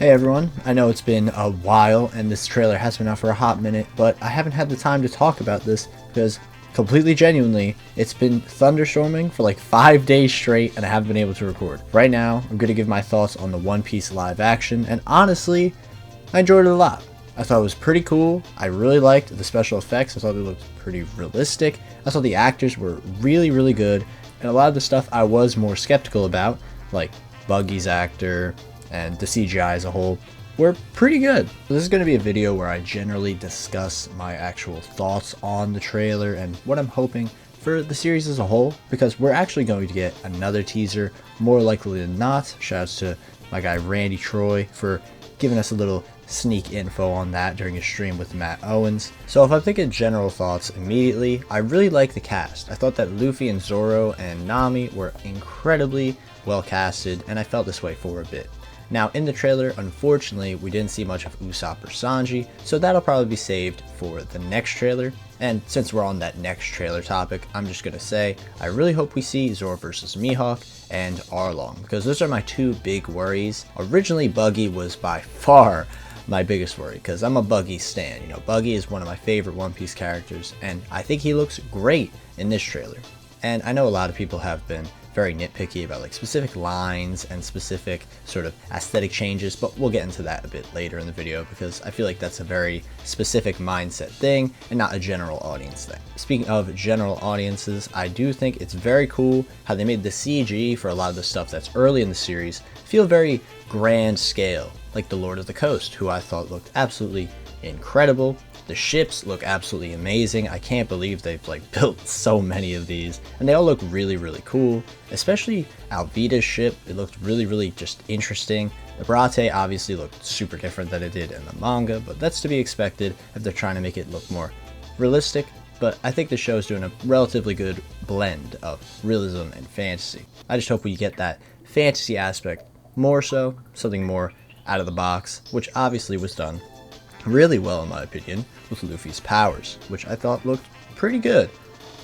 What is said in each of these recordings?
Hey everyone, I know it's been a while and this trailer has been out for a hot minute, but I haven't had the time to talk about this because completely genuinely, it's been thunderstorming for like 5 days straight and I haven't been able to record. Right now, I'm going to give my thoughts on the One Piece live action, and honestly, I enjoyed it a lot. I thought it was pretty cool. I really liked the special effects. I thought they looked pretty realistic. I thought the actors were really good, and a lot of the stuff I was more skeptical about, like Buggy's actor, and the CGI as a whole, were pretty good. This is going to be a video where I generally discuss my actual thoughts on the trailer and what I'm hoping for the series as a whole, because we're actually going to get another teaser, more likely than not. Shouts to my guy Randy Troy for giving us a little sneak info on that during a stream with Matt Owens. So if I'm thinking general thoughts immediately, I really like the cast. I thought that Luffy and Zoro and Nami were incredibly well casted, and I felt this way for a bit. Now, in the trailer, unfortunately, we didn't see much of Usopp or Sanji, so that'll probably be saved for the next trailer. And since we're on that next trailer topic, I'm just gonna say, I really hope we see Zoro versus Mihawk and Arlong, because those are my two big worries. Originally, Buggy was by far my biggest worry, because I'm a Buggy stan. You know, Buggy is one of my favorite One Piece characters, and I think he looks great in this trailer. And I know a lot of people have been very nitpicky about like specific lines and specific sort of aesthetic changes, but we'll get into that a bit later in the video because I feel like that's a very specific mindset thing and not a general audience thing. Speaking of general audiences, I do think it's very cool how they made the CG for a lot of the stuff that's early in the series feel very grand scale, like the Lord of the Coast, who I thought looked absolutely incredible. The ships look absolutely amazing. I can't believe they've like built so many of these, and they all look really cool. Especially Alvida's ship, it looked really just interesting. The Baratie obviously looked super different than it did in the manga, but that's to be expected if they're trying to make it look more realistic. But I think the show is doing a relatively good blend of realism and fantasy. I just hope we get that fantasy aspect more so, something more out of the box, which obviously was done really well in my opinion with Luffy's powers, which I thought looked pretty good.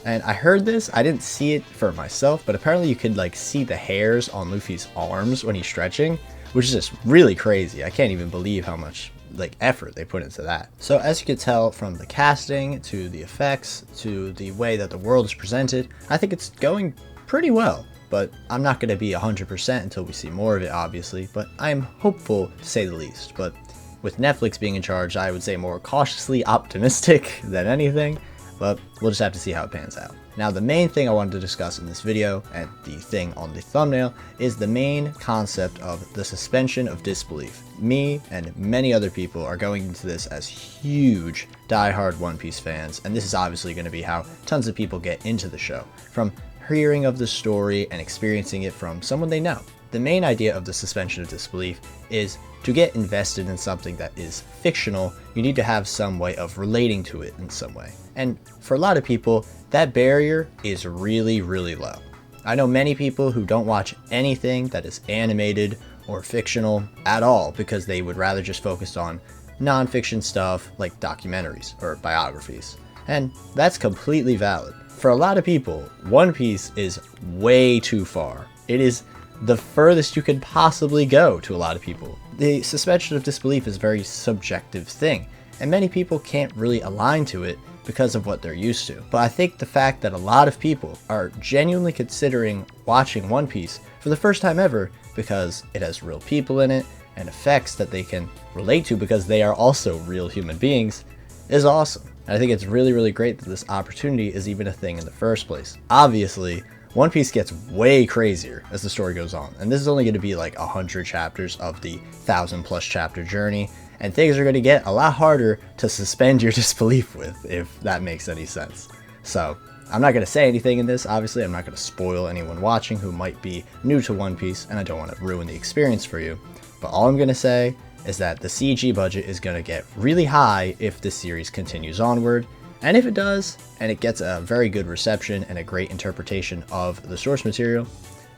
And I heard this, I didn't see it for myself, but apparently you could like see the hairs on Luffy's arms when he's stretching, which is just really crazy. I can't even believe how much like effort they put into that. So as you can tell from the casting to the effects to the way that the world is presented, I think it's going pretty well. But I'm not going to be 100% until we see more of it, obviously, but I'm hopeful to say the least. But with Netflix being in charge, I would say more cautiously optimistic than anything, but we'll just have to see how it pans out. Now, the main thing I wanted to discuss in this video, and the thing on the thumbnail, is the main concept of the suspension of disbelief. Me and many other people are going into this as huge, die-hard One Piece fans, and this is obviously going to be how tons of people get into the show, from hearing of the story and experiencing it from someone they know. The main idea of the suspension of disbelief is to get invested in something that is fictional, you need to have some way of relating to it in some way. And for a lot of people, that barrier is really low. I know many people who don't watch anything that is animated or fictional at all because they would rather just focus on non-fiction stuff like documentaries or biographies. And that's completely valid. For a lot of people, One Piece is way too far. It is the furthest you could possibly go to a lot of people. The suspension of disbelief is a very subjective thing, and many people can't really align to it because of what they're used to. But I think the fact that a lot of people are genuinely considering watching One Piece for the first time ever because it has real people in it and effects that they can relate to because they are also real human beings is awesome. And I think it's really great that this opportunity is even a thing in the first place. Obviously, One Piece gets way crazier as the story goes on, and this is only going to be like 100 chapters of the 1,000+ chapter journey, and things are going to get a lot harder to suspend your disbelief with, if that makes any sense. So, I'm not going to say anything in this, obviously. I'm not going to spoil anyone watching who might be new to One Piece, and I don't want to ruin the experience for you, but all I'm going to say is that the CG budget is going to get really high if this series continues onward. And if it does, and it gets a very good reception and a great interpretation of the source material,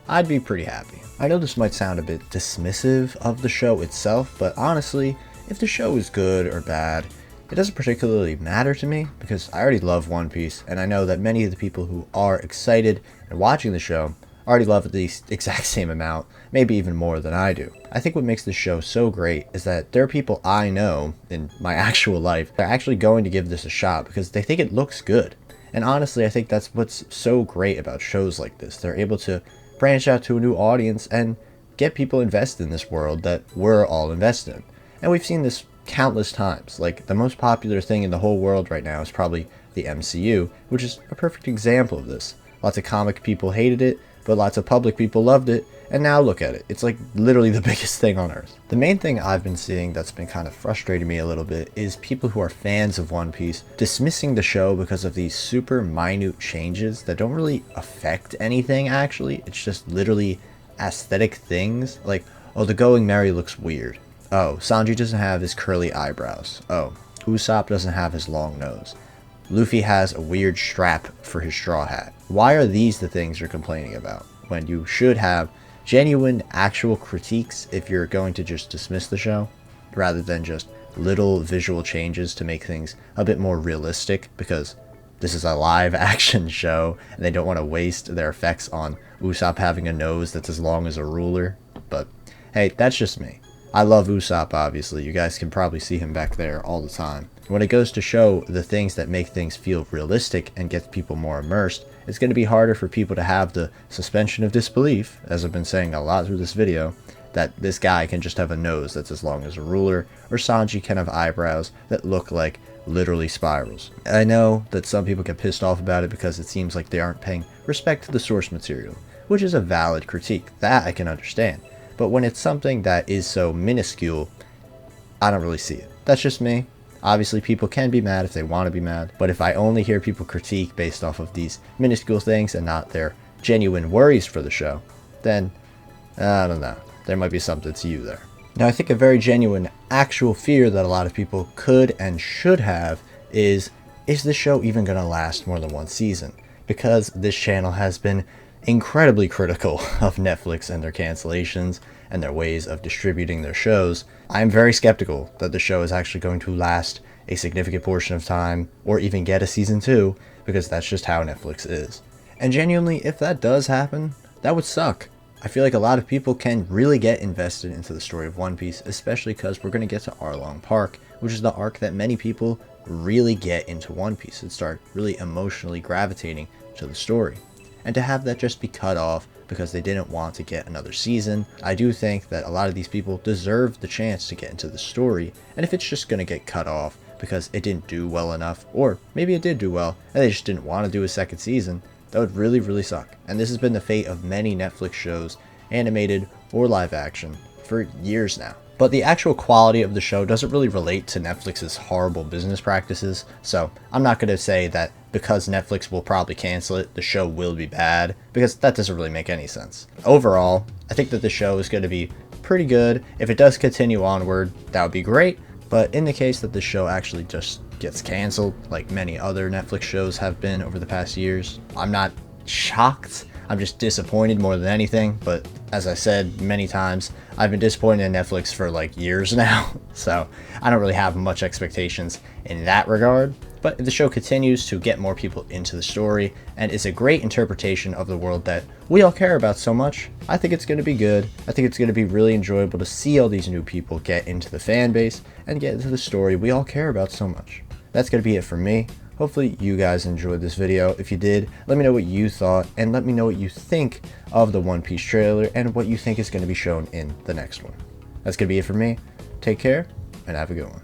I'd be pretty happy. I know this might sound a bit dismissive of the show itself, but honestly, if the show is good or bad, it doesn't particularly matter to me because I already love One Piece, and I know that many of the people who are excited and watching the show already love the exact same amount, maybe even more than I do. I think what makes this show so great is that there are people I know in my actual life that are actually going to give this a shot because they think it looks good. And honestly, I think that's what's so great about shows like this. They're able to branch out to a new audience and get people invested in this world that we're all invested in. And we've seen this countless times. Like, the most popular thing in the whole world right now is probably the MCU, which is a perfect example of this. Lots of comic people hated it, but lots of public people loved it, and now look at it. It's like literally the biggest thing on earth. The main thing I've been seeing that's been kind of frustrating me a little bit is people who are fans of One Piece dismissing the show because of these super minute changes that don't really affect anything actually. It's just literally aesthetic things. Like, oh, the Going Merry looks weird. Oh, Sanji doesn't have his curly eyebrows. Oh, Usopp doesn't have his long nose. Luffy has a weird strap for his straw hat. Why are these the things you're complaining about when you should have genuine actual critiques if you're going to just dismiss the show rather than just little visual changes to make things a bit more realistic, because this is a live action show and they don't want to waste their effects on Usopp having a nose that's as long as a ruler. But hey, that's just me. I love Usopp, obviously. You guys can probably see him back there all the time. When it goes to show the things that make things feel realistic and get people more immersed, it's going to be harder for people to have the suspension of disbelief, as I've been saying a lot through this video, that this guy can just have a nose that's as long as a ruler, or Sanji can have eyebrows that look like literally spirals. I know that some people get pissed off about it because it seems like they aren't paying respect to the source material, which is a valid critique. That I can understand. But when it's something that is so minuscule, I don't really see it. That's just me. Obviously, people can be mad if they want to be mad, but if I only hear people critique based off of these minuscule things and not their genuine worries for the show, then I don't know. There might be something to you there. Now, I think a very genuine actual fear that a lot of people could and should have is this show even going to last more than one season? Because this channel has been incredibly critical of Netflix and their cancellations and their ways of distributing their shows. I'm very skeptical that the show is actually going to last a significant portion of time or even get a season 2, because that's just how Netflix is. And genuinely, if that does happen, that would suck. I feel like a lot of people can really get invested into the story of One Piece, especially because we're going to get to Arlong Park, which is the arc that many people really get into One Piece and start really emotionally gravitating to the story. And to have that just be cut off because they didn't want to get another season, I do think that a lot of these people deserve the chance to get into the story. And if it's just going to get cut off because it didn't do well enough, or maybe it did do well and they just didn't want to do a second season, that would really, really suck. And this has been the fate of many Netflix shows, animated or live action, for years now. But the actual quality of the show doesn't really relate to Netflix's horrible business practices, so I'm not going to say that because Netflix will probably cancel it, the show will be bad, because that doesn't really make any sense. Overall, I think that the show is going to be pretty good. If it does continue onward, that would be great, but in the case that the show actually just gets canceled, like many other Netflix shows have been over the past years, I'm not shocked. I'm just disappointed more than anything, but as I said many times, I've been disappointed in Netflix for like years now, so I don't really have much expectations in that regard. But if the show continues to get more people into the story and is a great interpretation of the world that we all care about so much, I think it's going to be good. I think it's going to be really enjoyable to see all these new people get into the fan base and get into the story we all care about so much. That's going to be it for me. Hopefully you guys enjoyed this video. If you did, let me know what you thought and let me know what you think of the One Piece trailer and what you think is going to be shown in the next one. That's going to be it for me. Take care and have a good one.